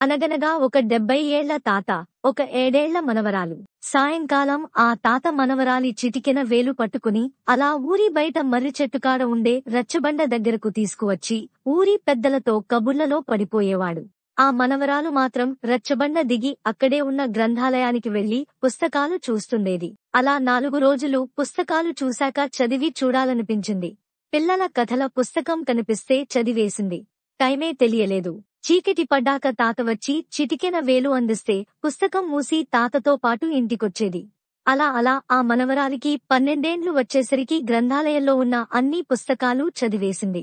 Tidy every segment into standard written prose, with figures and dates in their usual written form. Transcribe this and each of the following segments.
అనగనగా ఒక 70 ఏళ్ల తాత, ఒక 7 ఏళ్ల మనవరాలు. సాయంకాలం ఆ తాత మనవరాలి చిటికెన వేలు పట్టుకుని అలా ఊరి బయట మర్రి చెట్టుకాడ ఉండే రచ్చబండ దగ్గరకు తీసుకువచ్చి ఊరి పెద్దలతో కబుర్లలో పడిపోయేవాడు. ఆ మనవరాలు మాత్రం రచ్చబండ దిగి అక్కడే ఉన్న గ్రంథాలయానికి వెళ్లి పుస్తకాలు చూస్తుండేది. అలా 4 రోజులు పుస్తకాలు చూశాక చదివి చూడాలనిపించింది. పిల్లల కథల పుస్తకం కనిపిస్తే చదివేసింది. టైమే తెలియలేదు. చీకటి పడ్డాక తాత వచ్చి చిటికెన వేలు అందిస్తే పుస్తకం మూసి తాతతో పాటు ఇంటికొచ్చేది. అలా ఆ మనవరాలికి 12 ఏండ్లు వచ్చేసరికి గ్రంథాలయంలో ఉన్న అన్ని పుస్తకాలు చదివేసింది.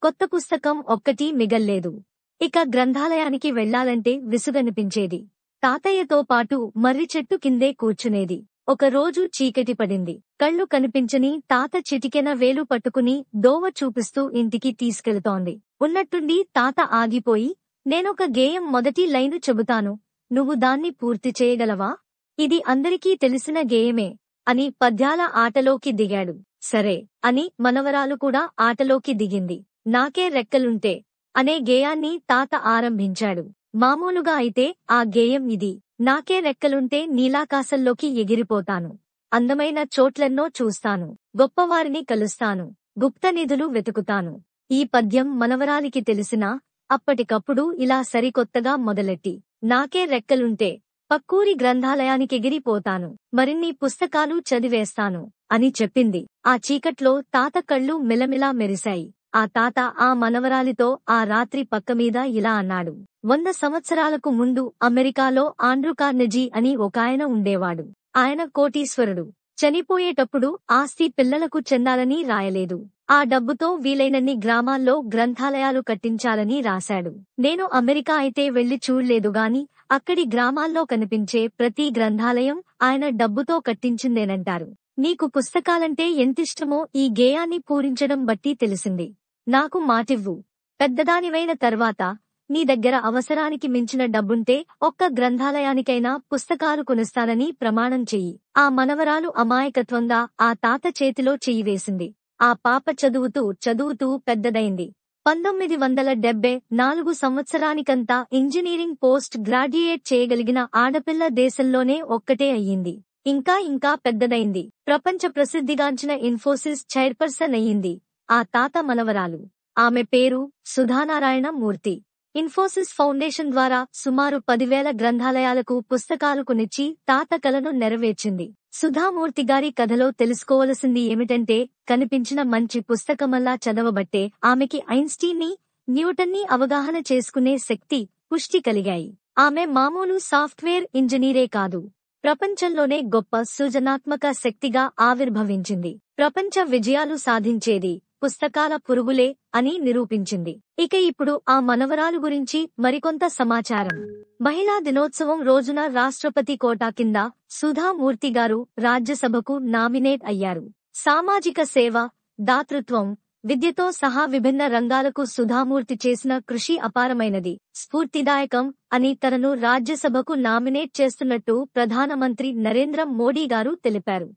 కొత్త పుస్తకం ఒక్కటీ మిగల్లేదు. ఇక గ్రంథాలయానికి వెళ్లాలంటే విసుగనిపించేది. తాతయ్యతో పాటు మర్రి చెట్టు కిందే కూర్చునేది. ఒక రోజు చీకటి పడింది. కళ్ళు కనిపించని తాత చిటికెన వేలు పట్టుకుని దోవ చూపిస్తూ ఇంటికి తీసుకెళుతోంది. ఉన్నట్టుండి తాత ఆగిపోయి, నేనొక గేయం మొదటి లైను చెబుతాను, నువ్వు దాన్ని పూర్తి చేయగలవా? ఇది అందరికీ తెలిసిన గేయమే అని పద్యాల ఆటలోకి దిగాడు. సరే అని మనవరాలు కూడా ఆటలోకి దిగింది. నాకే రెక్కలుంటే అనే గేయాన్ని తాత ఆరంభించాడు. మామూలుగా అయితే ఆ గేయం ఇది: నాకే రెక్కలుంటే నీలాకాశంలోకి ఎగిరిపోతాను, అందమైన చోట్లెన్నో చూస్తాను, గొప్పవారిని కలుస్తాను, గుప్త నిధులు వెతుకుతాను. ఈ పద్యం మనవరాలికి తెలిసినా అప్పటికప్పుడు ఇలా సరికొత్తగా మొదలెట్టి, నాకే రెక్కలుంటే పక్కూరి గ్రంథాలయానికెగిరిపోతాను, మరిన్ని పుస్తకాలు చదివేస్తాను అని చెప్పింది. ఆ చీకట్లో తాత కళ్ళు మిలమిలా మెరిశాయి. ఆ తాత ఆ మనవరాలితో ఆ రాత్రి పక్కమీద ఇలా అన్నాడు: 100 సంవత్సరాలకు ముందు అమెరికాలో ఆండ్రూ కార్నెగీ అని ఒకాయన ఉండేవాడు. ఆయన కోటీశ్వరుడు. చనిపోయేటప్పుడు ఆస్తి పిల్లలకు చెందాలని రాయలేదు. ఆ డబ్బుతో వీలైనన్ని గ్రామాల్లో గ్రంథాలయాలు కట్టించాలని రాశాడు. నేను అమెరికా అయితే వెళ్లి చూడ్లేదుగాని అక్కడి గ్రామాల్లో కనిపించే ప్రతి గ్రంథాలయం ఆయన డబ్బుతో కట్టించిందేనంటారు. నీకు పుస్తకాలంటే ఎంతిష్టమో ఈ గేయాన్ని పూరించడం బట్టి తెలిసింది. నాకు మాటివ్వు. పెద్దదానివైన తర్వాత నీ దగ్గర అవసరానికి మించిన డబ్బుంటే ఒక్క గ్రంథాలయానికైనా పుస్తకాలు కొనిస్తానని ప్రమాణం చెయ్యి. ఆ మనవరాలు అమాయకత్వంగా ఆ తాత చేతిలో చెయ్యి వేసింది. ఆ పాప చదువుతూ పెద్దదైంది. 1974 సంవత్సరానికంతా ఇంజనీరింగ్ పోస్ట్ గ్రాడ్యుయేట్ చేయగలిగిన ఆడపిల్ల దేశంలోనే ఒక్కటే అయ్యింది. ఇంకా పెద్దదైంది. ప్రపంచ ప్రసిద్ధిగాంచిన ఇన్ఫోసిస్ చైర్పర్సన్ అయ్యింది ఆ తాత మనవరాలు. ఆమె పేరు సుధానారాయణ మూర్తి. ఇన్ఫోసిస్ ఫౌండేషన్ ద్వారా సుమారు 10,000 గ్రంథాలయాలకు పుస్తకాలు కొనిచ్చి తాత కలను నెరవేర్చింది. సుధామూర్తి గారి కథలో తెలుసుకోవలసింది ఏమిటంటే, కనిపించిన మంచి పుస్తకమల్లా చదవబట్టే ఆమెకి ఐన్స్టీన్ని, న్యూటన్ని అవగాహన చేసుకునే శక్తి, పుష్టి కలిగాయి. ఆమె మామూలు సాఫ్ట్వేర్ ఇంజనీరే కాదు, ప్రపంచంలోనే గొప్ప సృజనాత్మక శక్తిగా ఆవిర్భవించింది. ప్రపంచ విజయాలు సాధించేది పుస్తకాల పురుగులే అని నిరూపించింది. ఇక ఇప్పుడు ఆ మనవరాలు గురించి మరికొంత సమాచారం. మహిళా దినోత్సవం రోజున రాష్ట్రపతి కోటా కింద సుధామూర్తి గారు రాజ్యసభకు నామినేట్ అయ్యారు. సామాజిక సేవ, దాతృత్వం, విద్యతో సహా విభిన్న రంగాలకు సుధామూర్తి చేసిన కృషి అపారమైనది, స్ఫూర్తిదాయకం అని తనను రాజ్యసభకు నామినేట్ చేస్తున్నట్టు ప్రధానమంత్రి నరేంద్ర మోడీ గారు తెలిపారు.